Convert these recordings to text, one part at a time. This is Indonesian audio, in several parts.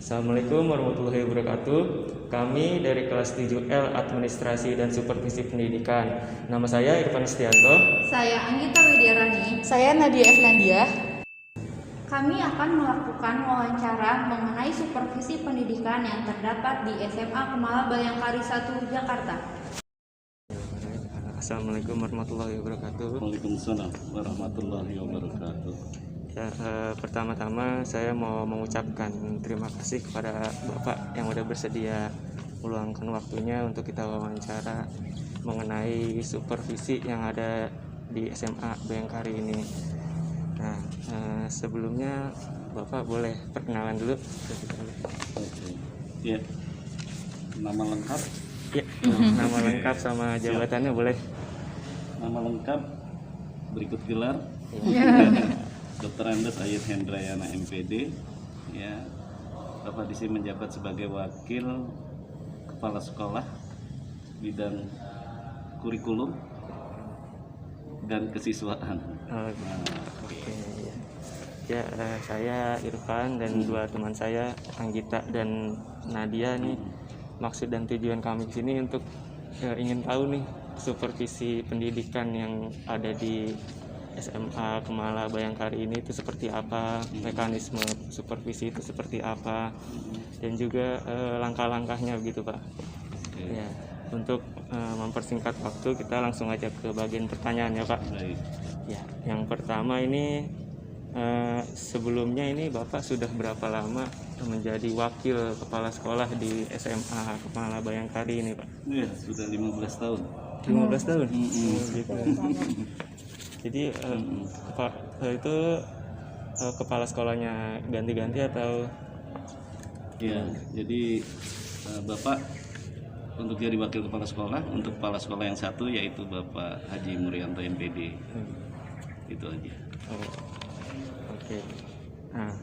Assalamualaikum warahmatullahi wabarakatuh. Kami dari kelas 7L Administrasi dan Supervisi Pendidikan. Nama saya Irfan Setianto. Saya Anggita Widyarani. Saya Nadia Efnandia. Kami akan melakukan wawancara mengenai supervisi pendidikan yang terdapat di SMA Kemala Bayangkari 1 Jakarta. Assalamualaikum warahmatullahi wabarakatuh. Waalaikumsalam warahmatullahi wabarakatuh. Ya, pertama-tama saya mau mengucapkan terima kasih kepada Bapak yang sudah bersedia meluangkan waktunya untuk kita wawancara mengenai supervisi yang ada di SMA Bayangkari ini. Nah, sebelumnya Bapak boleh perkenalan dulu. Oke. Ya. Nama lengkap? Ya, nama lengkap sama jabatannya boleh. Nama lengkap berikut gelar. Dr. Andes Ayat Hendrayana MPD. Ya. Bapak di sini menjabat sebagai wakil kepala sekolah bidang kurikulum dan kesiswaan. Oke. Ya, saya Irfan dan dua teman saya Anggita dan Nadia nih. Maksud dan tujuan kami di sini untuk ingin tahu nih supervisi pendidikan yang ada di SMA Kemala Bayangkari ini itu seperti apa, mekanisme supervisi itu seperti apa, dan juga langkah-langkahnya begitu Pak. Ya, untuk mempersingkat waktu kita langsung aja ke bagian pertanyaan ya Pak. Baik. Ya, yang pertama ini sebelumnya ini Bapak sudah berapa lama menjadi wakil kepala sekolah di SMA Kemala Bayangkari ini Pak? Ya, sudah 15 tahun. 15 tahun? Gitu. Jadi itu kepala sekolahnya ganti-ganti atau? Ya, jadi Bapak untuk jadi wakil kepala sekolah, untuk kepala sekolah yang satu yaitu Bapak Haji Murianto MPD. Itu aja. Oh, oke. Nah,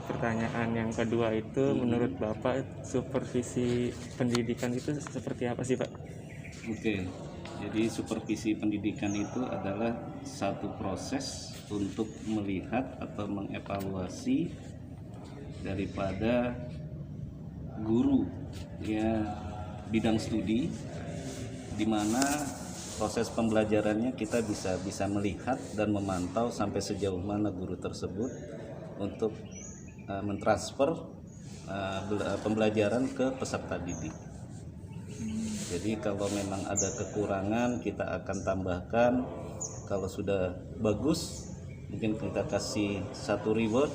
pertanyaan yang kedua itu menurut Bapak supervisi pendidikan itu seperti apa sih Pak? Oke, jadi supervisi pendidikan itu adalah satu proses untuk melihat atau mengevaluasi daripada guru ya bidang studi, di mana proses pembelajarannya kita bisa melihat dan memantau sampai sejauh mana guru tersebut untuk mentransfer pembelajaran ke peserta didik. Jadi kalau memang ada kekurangan kita akan tambahkan, kalau sudah bagus mungkin kita kasih satu reward,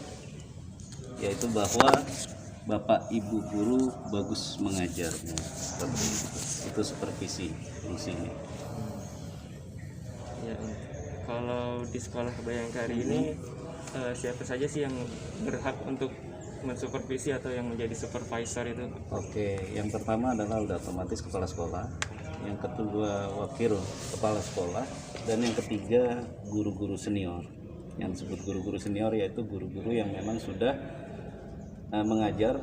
yaitu bahwa Bapak Ibu guru bagus mengajarnya. Itu supervisi fungsinya. Ya, kalau di sekolah Bayangkari ini siapa saja sih yang berhak untuk mensupervisi atau yang menjadi supervisor itu? Oke, yang pertama adalah udah otomatis kepala sekolah, yang kedua wakil kepala sekolah, dan yang ketiga guru-guru senior. Yang disebut guru-guru senior yaitu guru-guru yang memang sudah mengajar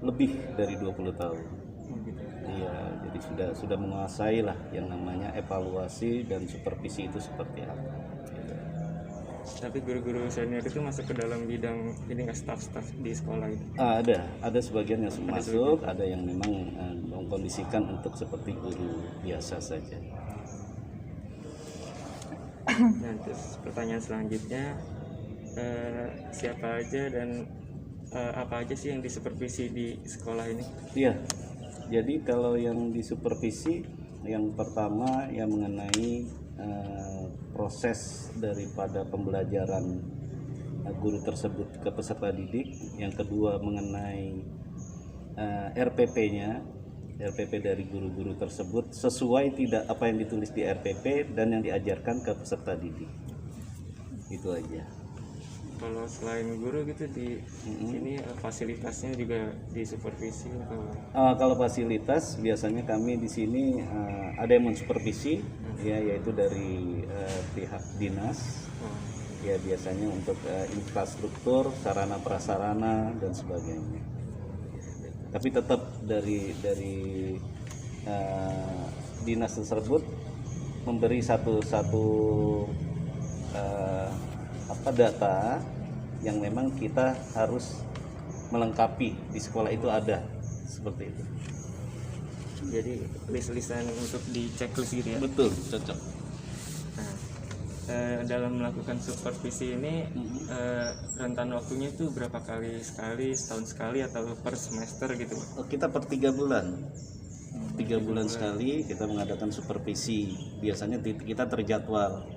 lebih dari 20 tahun. Iya, jadi sudah menguasai lah yang namanya evaluasi dan supervisi itu seperti apa. Tapi guru-guru senior itu masuk ke dalam bidang ini nggak staff-staff di sekolah itu? Ada sebagian yang masuk, ada yang memang mengkondisikan untuk seperti guru biasa saja. Nah, terus pertanyaan selanjutnya, siapa aja dan apa aja sih yang disupervisi di sekolah ini? Iya, jadi kalau yang disupervisi, yang pertama yang mengenai proses daripada pembelajaran guru tersebut ke peserta didik, yang kedua mengenai RPP-nya, RPP dari guru-guru tersebut sesuai tidak apa yang ditulis di RPP dan yang diajarkan ke peserta didik. Itu aja. Kalau selain guru gitu di sini fasilitasnya juga disupervisi atau? Kalau fasilitas biasanya kami di sini ada yang mensupervisi, ya, yaitu dari pihak dinas, ya biasanya untuk infrastruktur, sarana prasarana dan sebagainya. Tapi tetap dari dinas tersebut memberi satu data yang memang kita harus melengkapi di sekolah itu ada seperti itu. Jadi list-listan untuk di checklist gitu ya. Betul, cocok. Nah, dalam melakukan supervisi ini rentan waktunya itu berapa kali sekali, setahun sekali atau per semester gitu? Kita per 3 bulan. 3 bulan sekali kita mengadakan supervisi. Biasanya kita terjadwal.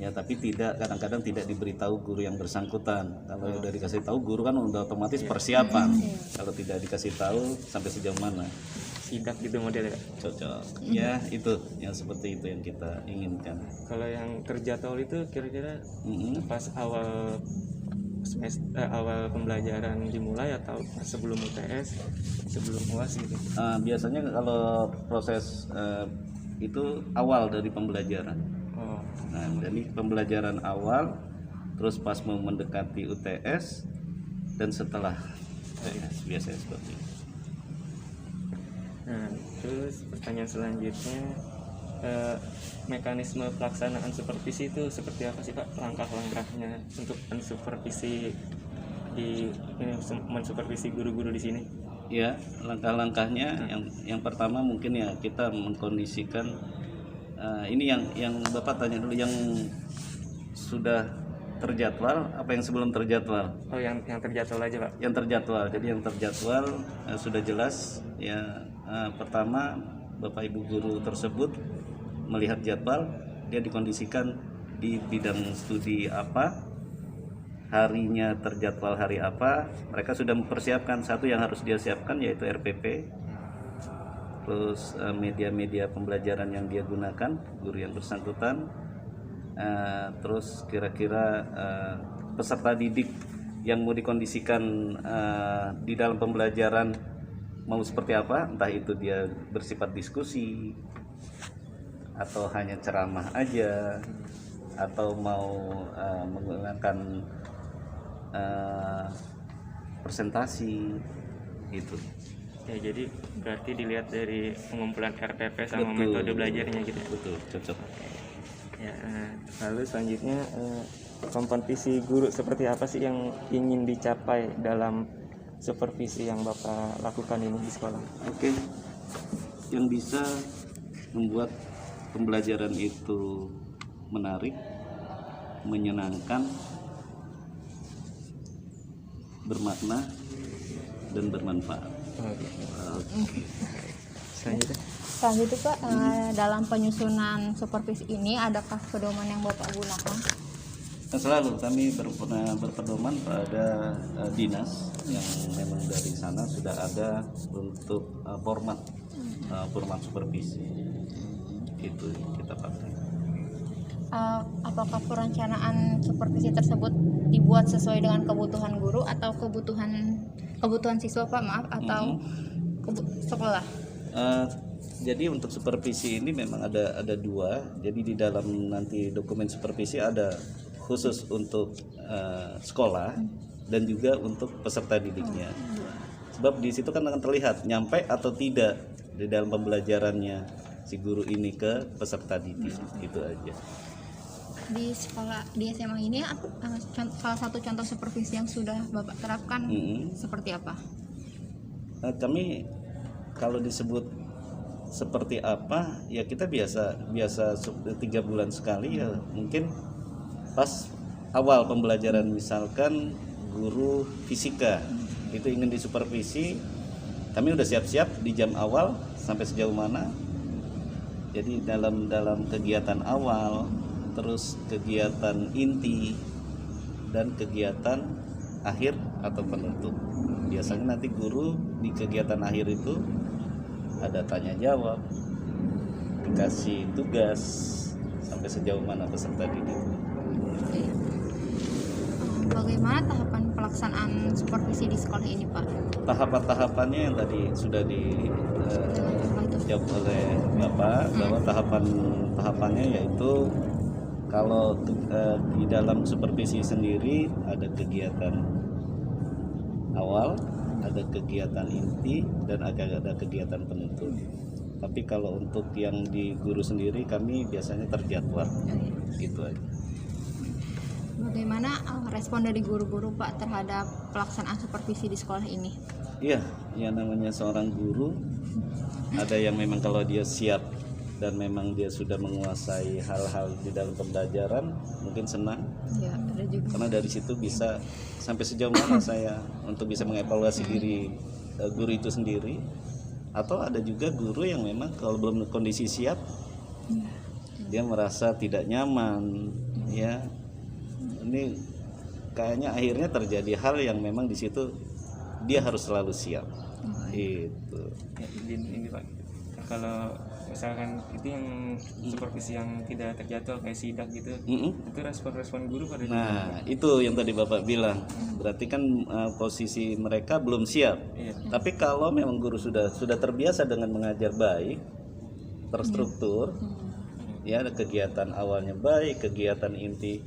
Ya, tapi kadang-kadang tidak diberitahu guru yang bersangkutan. Kalau udah dikasih tahu guru kan udah otomatis persiapan. Kalau tidak dikasih tahu sampai sejauh mana? Sidak gitu modelnya. Cocok. Ya, itu yang seperti itu yang kita inginkan. Kalau yang terjadwal itu kira-kira pas awal pembelajaran dimulai atau sebelum UTS, sebelum UAS gitu? Biasanya kalau proses itu awal dari pembelajaran. Nah, jadi pembelajaran awal, terus pas mau mendekati UTS, dan setelah UTS biasanya seperti itu. Nah, terus pertanyaan selanjutnya, mekanisme pelaksanaan supervisi itu seperti apa sih Pak? Langkah-langkahnya untuk mensupervisi mensupervisi guru-guru di sini? Ya, langkah-langkahnya yang pertama mungkin ya kita mengkondisikan. Ini yang Bapak tanya dulu, yang sudah terjadwal apa yang sebelum terjadwal? Oh, yang terjadwal aja Pak. Yang terjadwal. Jadi yang terjadwal sudah jelas ya. Pertama, Bapak Ibu guru tersebut melihat jadwal, dia dikondisikan di bidang studi apa, harinya terjadwal hari apa. Mereka sudah mempersiapkan. Satu yang harus dia siapkan yaitu RPP, terus media-media pembelajaran yang dia gunakan, guru yang bersangkutan, terus kira-kira peserta didik yang mau dikondisikan di dalam pembelajaran mau seperti apa, entah itu dia bersifat diskusi atau hanya ceramah aja, atau mau menggunakan presentasi gitu. Ya, jadi berarti dilihat dari pengumpulan RPP sama metode belajarnya gitu. Betul, cocok. Ya, lalu selanjutnya kompetisi guru seperti apa sih yang ingin dicapai dalam supervisi yang Bapak lakukan ini di sekolah? Oke. Yang bisa membuat pembelajaran itu menarik, menyenangkan, bermakna, dan bermanfaat. Selanjutnya Pak, dalam penyusunan supervisi ini adakah pedoman yang Bapak gunakan? Selalu kami berpedoman pada dinas yang memang dari sana sudah ada untuk format supervisi, itu kita pakai. Apakah perencanaan supervisi tersebut dibuat sesuai dengan kebutuhan guru atau kebutuhan siswa Pak, maaf, atau sekolah? Jadi untuk supervisi ini memang ada dua. Jadi di dalam nanti dokumen supervisi ada khusus untuk sekolah dan juga untuk peserta didiknya. Sebab di situ kan akan terlihat nyampe atau tidak di dalam pembelajarannya si guru ini ke peserta didik. Itu aja. Di sekolah, di SMA ini salah satu contoh supervisi yang sudah Bapak terapkan seperti apa? Kami kalau disebut seperti apa ya kita biasa 3 bulan sekali ya, mungkin pas awal pembelajaran misalkan guru fisika itu ingin disupervisi, kami udah siap-siap di jam awal sampai sejauh mana. Jadi dalam kegiatan awal, terus kegiatan inti dan kegiatan akhir atau penutup. Biasanya nanti guru di kegiatan akhir itu ada tanya jawab, dikasih tugas sampai sejauh mana peserta didik. Bagaimana tahapan pelaksanaan supervisi di sekolah ini Pak? Tahapan-tahapannya yang tadi sudah dijawab oleh Bapak, bahwa tahapannya yaitu kalau di dalam supervisi sendiri ada kegiatan awal, ada kegiatan inti, dan ada kegiatan penutup. Tapi kalau untuk yang di guru sendiri kami biasanya terjadwal, gitu aja. Bagaimana respon dari guru-guru Pak terhadap pelaksanaan supervisi di sekolah ini? Iya, yang namanya seorang guru, ada yang memang kalau dia siap dan memang dia sudah menguasai hal-hal di dalam pembelajaran, mungkin senang. Ya, ada juga. Karena dari situ bisa sampai sejauh mana saya untuk bisa mengevaluasi diri guru itu sendiri. Atau ada juga guru yang memang kalau belum kondisi siap, dia merasa tidak nyaman, ya. Ini kayaknya akhirnya terjadi hal yang memang di situ dia harus selalu siap. Itu. Ya, ini Pak, kalau misalkan itu yang supervisi yang tidak terjadwal kayak sidak gitu, itu respon guru pada Nah, itu yang tadi Bapak bilang. Berarti kan posisi mereka belum siap. Iya. Tapi kalau memang guru sudah terbiasa dengan mengajar baik, terstruktur, ya ada kegiatan awalnya baik, kegiatan inti,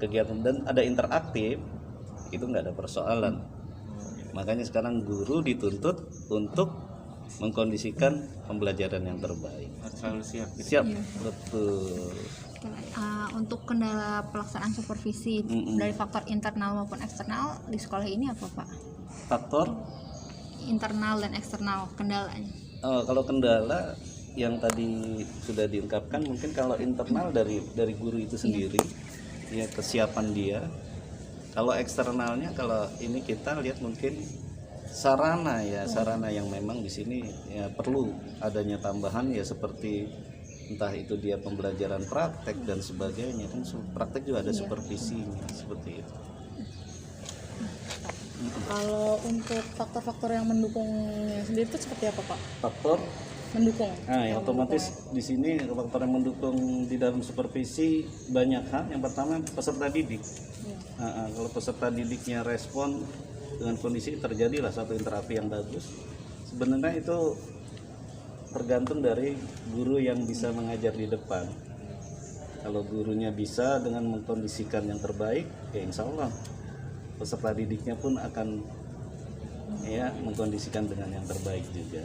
kegiatan dan ada interaktif, itu nggak ada persoalan. Makanya sekarang guru dituntut untuk mengkondisikan pembelajaran yang terbaik. harus selalu siap gitu. Siap, betul. Untuk kendala pelaksanaan supervisi dari faktor internal maupun eksternal di sekolah ini apa Pak? Faktor Internal dan eksternal kendalanya. kalau kendala yang tadi sudah diungkapkan, mungkin kalau internal dari guru itu sendiri, ya kesiapan dia. Kalau eksternalnya, kalau ini kita lihat mungkin sarana yang memang di sini ya perlu adanya tambahan, ya seperti entah itu dia pembelajaran praktek dan sebagainya, kan praktek juga ada supervisinya seperti itu. Kalau untuk faktor-faktor yang mendukungnya sendiri itu seperti apa Pak? Faktor Mendukung. ya otomatis di sini faktor yang mendukung di dalam supervisi banyak hal. Yang pertama peserta didik. Kalau peserta didiknya respon dengan kondisi, terjadilah satu interaksi yang bagus. Sebenarnya itu tergantung dari guru yang bisa mengajar di depan. Kalau gurunya bisa dengan mengkondisikan yang terbaik, ya insya Allah peserta didiknya pun akan ya mengkondisikan dengan yang terbaik juga.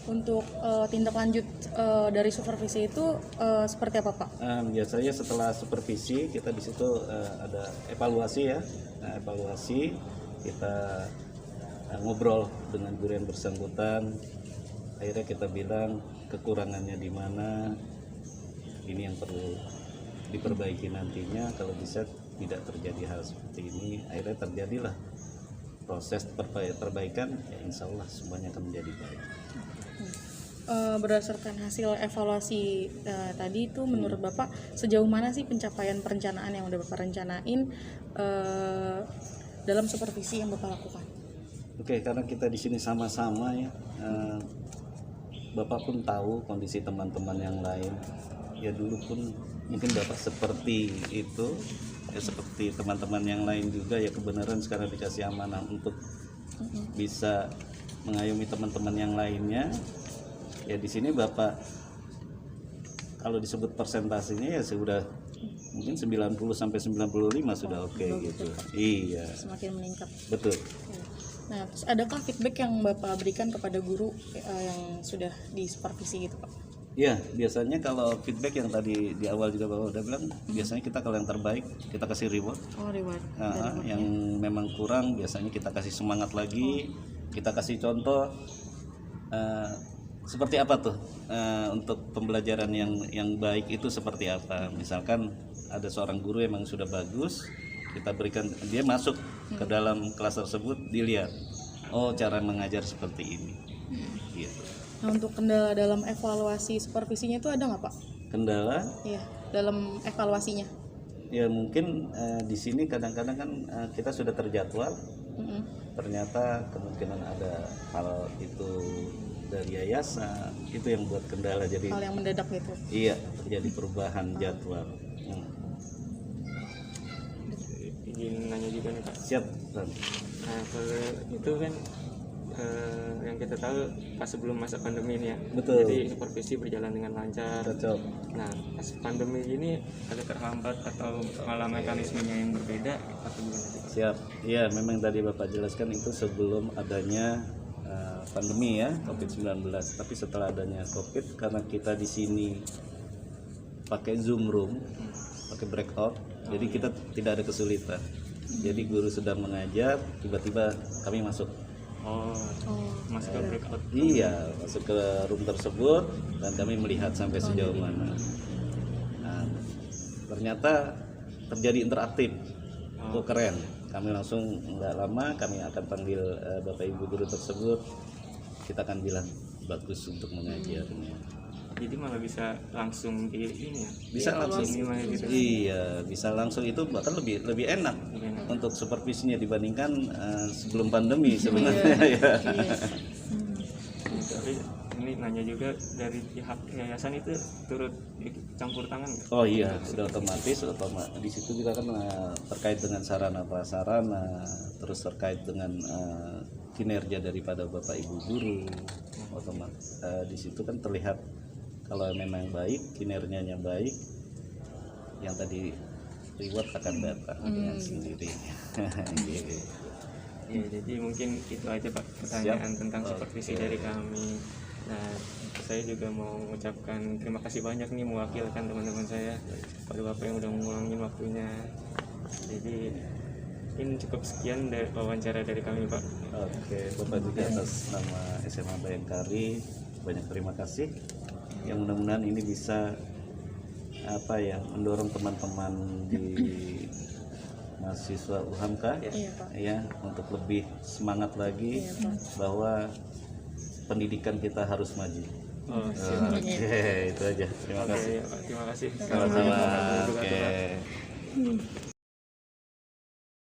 Untuk tindak lanjut dari supervisi itu seperti apa Pak? Biasanya setelah supervisi kita di situ ada evaluasi ya. Nah, evaluasi kita ngobrol dengan guru yang bersangkutan. Akhirnya kita bilang kekurangannya di mana, ini yang perlu diperbaiki nantinya. Kalau bisa tidak terjadi hal seperti ini, akhirnya terjadilah proses perbaikan. Ya insya Allah semuanya akan menjadi baik. Berdasarkan hasil evaluasi tadi itu menurut Bapak sejauh mana sih pencapaian perencanaan yang udah Bapak rencanain dalam supervisi yang Bapak lakukan? Oke, karena kita di sini sama-sama ya, Bapak pun tahu kondisi teman-teman yang lain. Ya dulu pun mungkin Bapak seperti itu, ya seperti teman-teman yang lain juga, ya kebenaran sekarang dikasih amanah untuk bisa mengayomi teman-teman yang lainnya. Ya di sini Bapak kalau disebut persentasenya ya sudah mungkin 90 sampai 95 sudah oke gitu. Iya. Semakin meningkat. Betul. Nah, terus adakah feedback yang Bapak berikan kepada guru yang sudah disupervisi gitu Pak? Ya, biasanya kalau feedback yang tadi di awal juga Bapak udah bilang, biasanya kita kalau yang terbaik kita kasih reward. Oh, reward. Yang memang kurang biasanya kita kasih semangat lagi, kita kasih contoh seperti apa tuh untuk pembelajaran yang baik itu seperti apa. Misalkan ada seorang guru yang memang sudah bagus, kita berikan dia masuk ke dalam kelas tersebut, dilihat oh cara mengajar seperti ini gitu. Nah, untuk kendala dalam evaluasi supervisinya itu ada nggak Pak? Kendala? Iya, dalam evaluasinya. Ya mungkin di sini kadang-kadang kan kita sudah terjadwal, ternyata kemungkinan ada hal itu dari yayasan, itu yang buat kendala, jadi hal yang mendadak gitu. Iya, terjadi perubahan jadwal. Ingin nanya juga nih Pak. Siap, Bang. Nah kalau itu kan yang kita tahu pas sebelum masa pandemi ini ya. Betul. Jadi supervisi berjalan dengan lancar. Cocok. Nah pas pandemi ini ada terhambat atau malah mekanismenya yang berbeda atau gimana sih Pak? Siap. Iya, memang tadi Bapak jelaskan itu sebelum adanya pandemi ya, COVID-19. Tapi setelah adanya COVID, karena kita di sini pakai Zoom room, pakai breakout. Jadi kita tidak ada kesulitan. Jadi guru sedang mengajar, tiba-tiba kami masuk. Oh, masuk ke breakout. Iya, masuk ke room tersebut dan kami melihat sampai sejauh mana. Nah, ternyata terjadi interaktif. Itu keren. Kami langsung nggak lama kami akan panggil Bapak Ibu guru tersebut. Kita akan bilang bagus untuk mengajarnya. Jadi malah bisa langsung di ini ya. Bisa langsung. Gimana gitu. Iya, bisa langsung itu bahkan lebih enak untuk supervisinya dibandingkan sebelum pandemi sebenarnya ya. Tapi ini nanya juga dari pihak yayasan itu turut campur tangan nggak? Oh iya, sudah otomatis di situ juga kan terkait dengan sarana prasarana, terus terkait dengan kinerja daripada Bapak Ibu guru. Otomatis di situ kan terlihat kalau memang baik, kinerjanya baik, yang tadi reward akan datang dengan sendirinya. Gitu. Ya, jadi mungkin itu aja Pak pertanyaan tentang supervisi dari kami. Nah, saya juga mau mengucapkan terima kasih banyak nih mewakilkan teman-teman saya pada Bapak yang udah ngulangin waktunya. Jadi ini cukup sekian dari wawancara dari kami Pak. Oke, Bapak juga atas nama SMA Bayangkari banyak terima kasih. Yang mudah-mudahan ini bisa mendorong teman-teman di mahasiswa UHAMKA ya untuk lebih semangat lagi bahwa pendidikan kita harus maju. Oke, itu aja. Terima kasih. Terima kasih. Sama-sama. Oke.